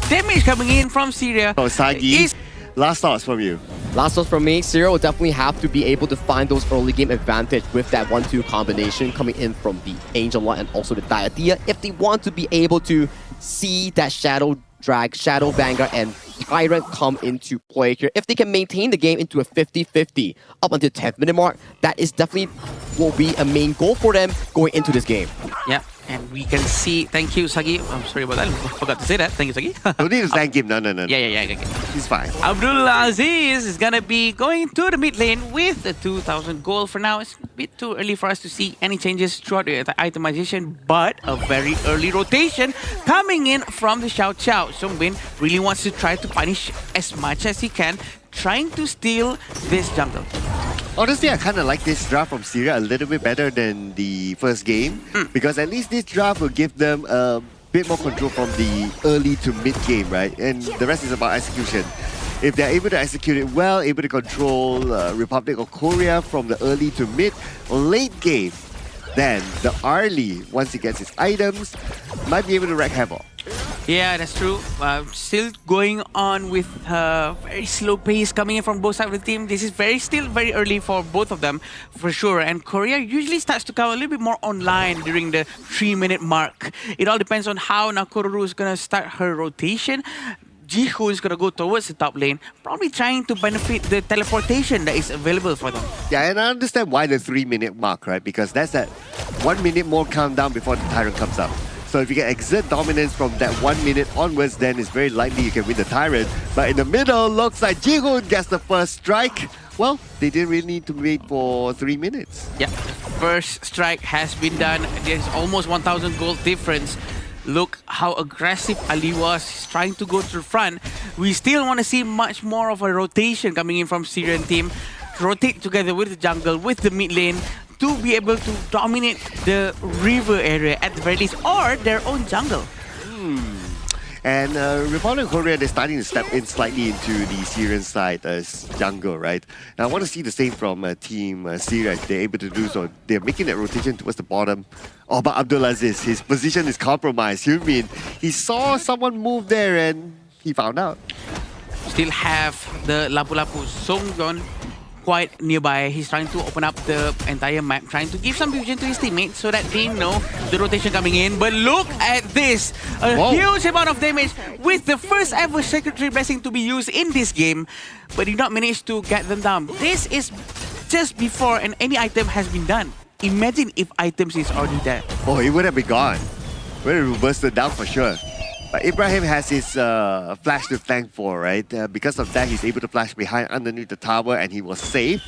damage coming in from Syria. Oh, Sagi, last thoughts from you. Last thoughts from me, SYR will definitely have to be able to find those early game advantage with that 1-2 combination coming in from the Angel Lot and also the Diathea if they want to be able to see that Shadow Drag, Shadow Vanguard and Tyrant come into play here. If they can maintain the game into a 50-50 up until 10th minute mark, that is definitely will be a main goal for them going into this game. Yeah, and we can see, thank you Sagi, I'm sorry about that, I forgot to say that, thank you Sagi. Don't need to thank him, no. Yeah, okay. He's fine. Abdulaziz is gonna be going to the mid lane with a 2,000 gold for now. It's a bit too early for us to see any changes throughout the itemization, but a very early rotation coming in from the Xiao Xiao. Songbin really wants to try to punish as much as he can, trying to steal this jungle. Honestly, I kind of like this draft from Syria a little bit better than the first game because at least this draft will give them a bit more control from the early to mid game, right? And the rest is about execution. If they're able to execute it well, able to control Republic of Korea from the early to mid, late game, then the early, once he gets his items, might be able to wreak havoc. Yeah, that's true. Still going on with very slow pace coming in from both sides of the team. This is still very early for both of them, for sure. And Korea usually starts to come a little bit more online during the 3-minute mark. It all depends on how Nakoruru is going to start her rotation. Jiho is going to go towards the top lane, probably trying to benefit the teleportation that is available for them. Yeah, and I understand why the 3-minute mark, right? Because that's that 1 minute more countdown before the Tyrant comes up. So if you can exert dominance from that 1 minute onwards, then it's very likely you can win the Tyrant. But in the middle, looks like Jihoon gets the first strike. Well, they didn't really need to wait for 3 minutes. Yeah, the first strike has been done. There's almost 1,000 gold difference. Look how aggressive Ali was. He's trying to go to the front. We still want to see much more of a rotation coming in from Syrian team. Rotate together with the jungle, with the mid lane, to be able to dominate the river area at the very least, or their own jungle. And Republic of Korea, they're starting to step in slightly into the Syrian side as jungle, right? And I want to see the same from Team Syria if they're able to do so. They're making that rotation towards the bottom. Oh, but Abdulaziz, his position is compromised. Hyunmin, he saw someone move there and he found out. Still have the Lapu-Lapu Songyeon quite nearby. He's trying to open up the entire map, trying to give some vision to his teammates so that they know the rotation coming in. But look at this! A huge amount of damage with the first ever Secretary Blessing to be used in this game, but did not manage to get them down. This is just before any item has been done. Imagine if items is already there. Oh, he would have been gone. Would have bursted down for sure. But Ibrahim has his flash to thank for, right? Because of that, he's able to flash behind underneath the tower and he was safe.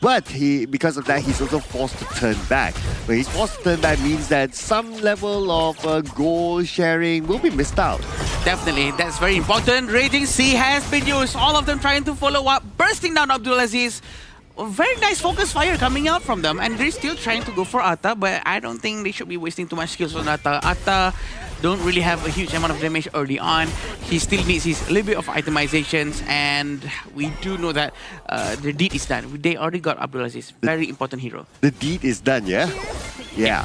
But because of that, he's also forced to turn back. When he's forced to turn back means that some level of goal sharing will be missed out. Definitely, that's very important. Raging Sea has been used. All of them trying to follow up, bursting down Abdulaziz. Very nice focus fire coming out from them, and they're still trying to go for Atta, but I don't think they should be wasting too much skills on Atta. Atta don't really have a huge amount of damage early on. He still needs his little bit of itemizations, and we do know that the deed is done. They already got Abdulaziz, very important hero. The deed is done, yeah? Yeah.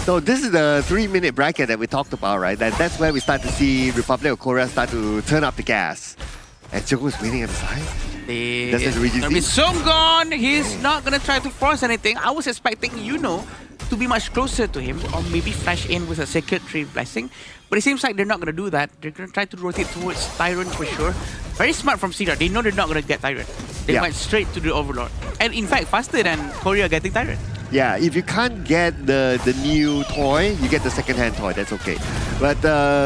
So this is the 3-minute bracket that we talked about, right? That's where we start to see Republic of Korea start to turn up the gas. And Choco is waiting at the side. Songgon, he's not gonna try to force anything. I was expecting to be much closer to him, or maybe flash in with a Secretary Blessing. But it seems like they're not gonna do that. They're gonna try to rotate towards Tyrant for sure. Very smart from Syria. They know they're not gonna get Tyrant. They went straight to the Overlord. And in fact, faster than Korea getting Tyrant. Yeah, if you can't get the new toy, you get the second-hand toy. That's okay. But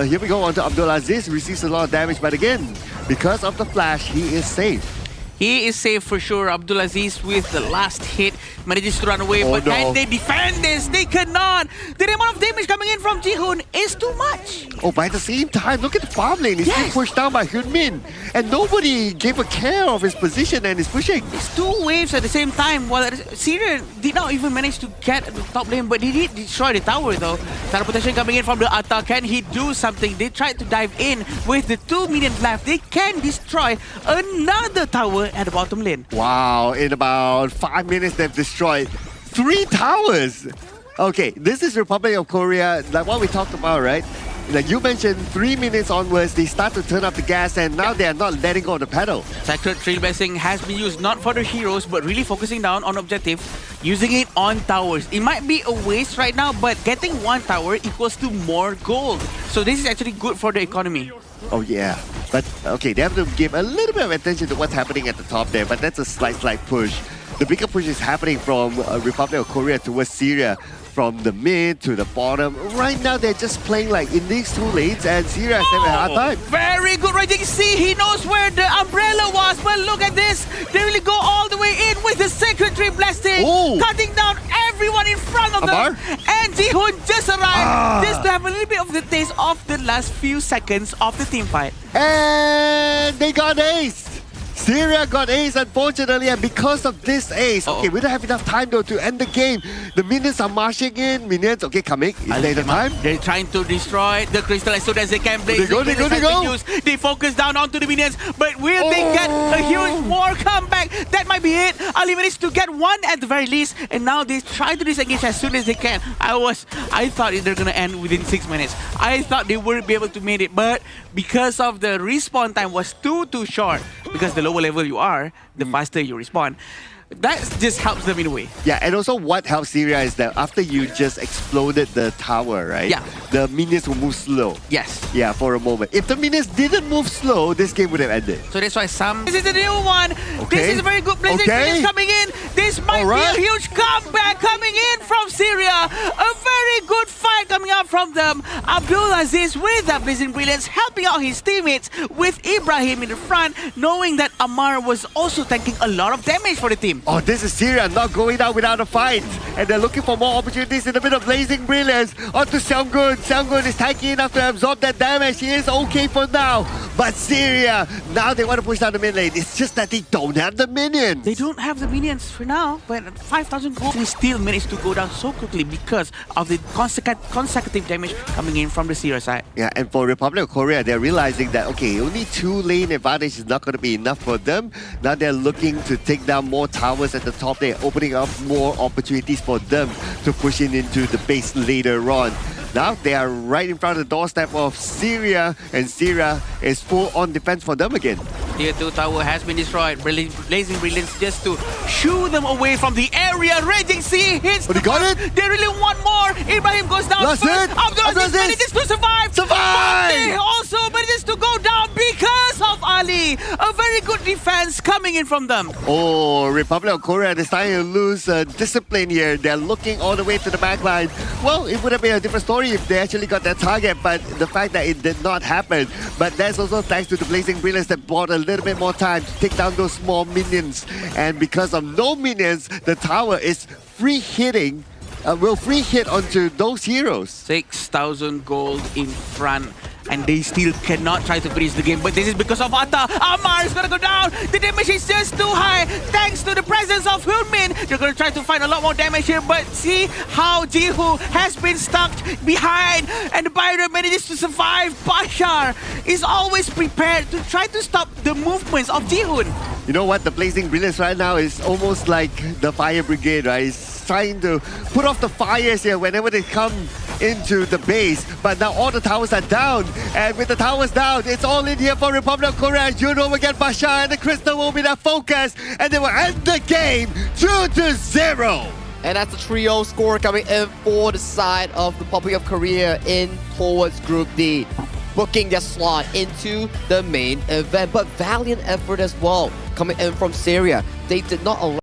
here we go on to Abdulaziz. Receives a lot of damage, but again, because of the flash, he is safe. He is safe for sure. Abdulaziz with the last hit manages to run away, but can they defend this? They cannot. The amount of damage coming in from Jihoon is too much. Oh, but at the same time, look at the farm lane. He's being pushed down by Hyunmin, and nobody gave a care of his position and his pushing. It's two waves at the same time. While Syria did not even manage to get the top lane, but he did destroy the tower though. Teleportation coming in from the Atta. Can he do something? They tried to dive in with the 2 minions left. They can destroy another tower at the bottom lane. Wow, in about 5 minutes they've destroyed 3 towers. Okay, this is Republic of Korea, like what we talked about, right? like you mentioned, 3 minutes onwards, they start to turn up the gas, and now they are not letting go of the pedal. Sacred Trailblazing has been used not for the heroes, but really focusing down on objective, using it on towers. It might be a waste right now, but getting one tower equals to more gold. So this is actually good for the economy. Oh yeah, but okay, they have to give a little bit of attention to what's happening at the top there, but that's a slight push. The bigger push is happening from Republic of Korea towards Syria, from the mid to the bottom. Right now, they're just playing like in these two lanes, and Syria is having a hard time. Very good right there. You see, he knows where the umbrella was, but look at this. They really go all the way in with the Sacred Trailblazing, cutting down everyone in front of them. And Jihoon just arrived just to have a little bit of the taste of the last few seconds of the team fight. And they got ace! Syria got ace, unfortunately, and because of this ace, okay, we don't have enough time though to end the game. The minions are marching in. Minions, okay, coming. Is there the time? They're trying to destroy the crystal as soon as they can. They go. They focus down onto the minions, but will they get a huge war comeback? That might be it. Ali managed to get one at the very least, and now they try to disengage as soon as they can. I thought they're gonna end within 6 minutes. I thought they wouldn't be able to make it, but because of the respawn time was too short, because the lower level you are, the faster you respawn. That just helps them in a way. Yeah, and also what helps Syria is that after you just exploded the tower, right? Yeah. The minions will move slow. Yes. Yeah, for a moment. If the minions didn't move slow, this game would have ended. So that's why This is the new one. Okay. This is a very good blazing minions coming in. This might be a huge comeback coming in from Syria. A very good fight coming out from them. Abdulaziz with that blazing brilliance, helping out his teammates with Ibrahim in the front, knowing that Ammar was also tanking a lot of damage for the team. Oh, this is Syria not going out without a fight. And they're looking for more opportunities in the middle of Blazing Brilliance. On to Seunggun. Seunggun is tanky enough to absorb that damage. He is okay for now. But Syria, now they want to push down the mid lane. It's just that they don't have the minions. They don't have the minions for now, but 5,000 gold, they still managed to go down so quickly because of the consecutive damage coming in from the Syria side. Yeah, and for Republic of Korea, they're realizing that, okay, only 2 lane advantage is not going to be enough for them. Now they're looking to take down more towers at the top. They're opening up more opportunities for them to push into the base later on. Now they are right in front of the doorstep of Syria, and Syria is full on defense for them again. Tier 2 tower has been destroyed. Blazing Brilliance just to shoo them away from the area. Raging Sea hits But he got it! They really want more. Ibrahim goes down That's first. it! Abdulaziz manages to survive. But they also manages to go down because of Ali. A very good defense coming in from them. Oh, Republic of Korea is starting to lose discipline here. They're looking all the way to the back line. Well, it would have been a different story if they actually got their target, but the fact that it did not happen. But that's also thanks to the Blazing Brilliance that bought a little bit more time to take down those small minions. And because of no minions, the tower is free hitting. Will free hit onto those heroes. 6,000 gold in front, and they still cannot try to finish the game. But this is because of Atta. Ammar is gonna go down. The damage is just too high. Thanks to the presence of Hyunmin, they're gonna try to find a lot more damage here. But see how Jihu has been stuck behind, and the Byron manages to survive. Bashar is always prepared to try to stop the movements of Jihoon. You know what? The Blazing Brilliance right now is almost like the Fire Brigade, right? It's trying to put off the fires here whenever they come into the base. But now all the towers are down. And with the towers down, it's all in here for Republic of Korea. Juno will get Bashar, and the Crystal will be their focus. And they will end the game 2-0. And that's the trio score coming in for the side of the Republic of Korea in towards Group D, booking their slot into the main event. But valiant effort as well coming in from Syria. They did not allow